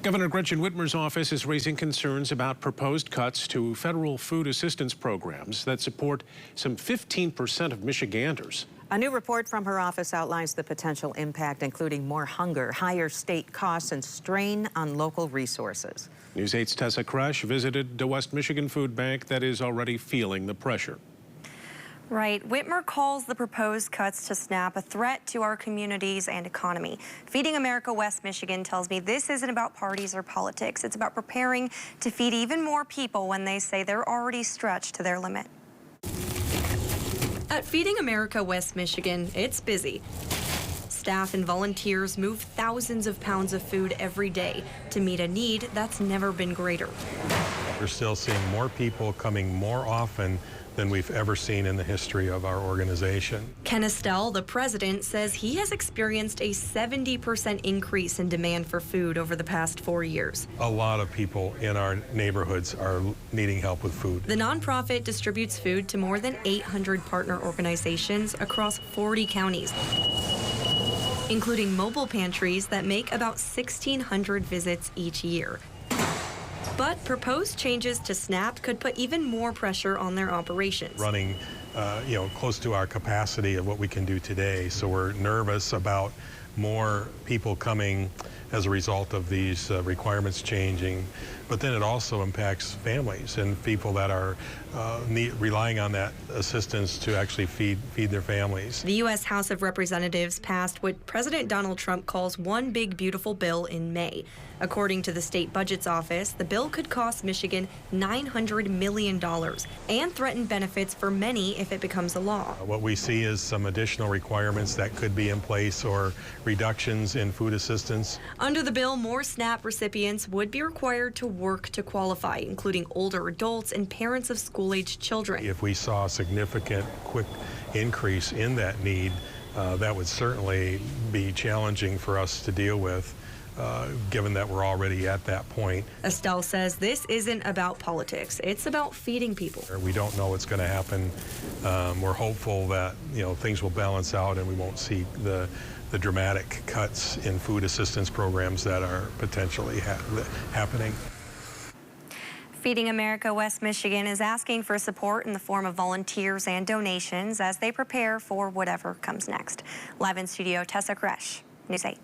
Governor Gretchen Whitmer's office is raising concerns about proposed cuts to federal food assistance programs that support some 15% of Michiganders. A new report from her office outlines the potential impact, including more hunger, higher state costs, and strain on local resources. News 8's Tessa Kresh visited the West Michigan Food Bank that is already feeling the pressure. Right. Whitmer calls the proposed cuts to SNAP a threat to our communities and economy. Feeding America West Michigan tells me this isn't about parties or politics. It's about preparing to feed even more people when they say they're already stretched to their limit. At Feeding America West Michigan, it's busy. Staff and volunteers move thousands of pounds of food every day to meet a need that's never been greater. We're still seeing more people coming more often than we've ever seen in the history of our organization. Ken Estelle, the president, says he has experienced a 70% increase in demand for food over the past 4 years. A lot of people in our neighborhoods are needing help with food. The nonprofit distributes food to more than 800 partner organizations across 40 counties, including mobile pantries that make about 1,600 visits each year. But proposed changes to SNAP could put even more pressure on their operations. Running, close to our capacity of what we can do today. So we're nervous about more people coming as a result of these requirements changing. But then it also impacts families and people that are relying on that assistance to actually feed their families. The U.S. House of Representatives passed what President Donald Trump calls one big beautiful bill in May. According to the state budget's office, the bill could cost Michigan $900 million and threaten benefits for many if it becomes a law. What we see is some additional requirements that could be in place or reductions in food assistance. Under the bill, more SNAP recipients would be required to work to qualify, including older adults and parents of school-aged children. If we saw a significant, quick increase in that need, that would certainly be challenging for us to deal with, given that we're already at that point. Estelle says this isn't about politics. It's about feeding people. We don't know what's going to happen. We're hopeful that things will balance out and we won't see the dramatic cuts in food assistance programs that are potentially happening. Feeding America West Michigan is asking for support in the form of volunteers and donations as they prepare for whatever comes next. Live in studio, Tessa Kresh, News 8.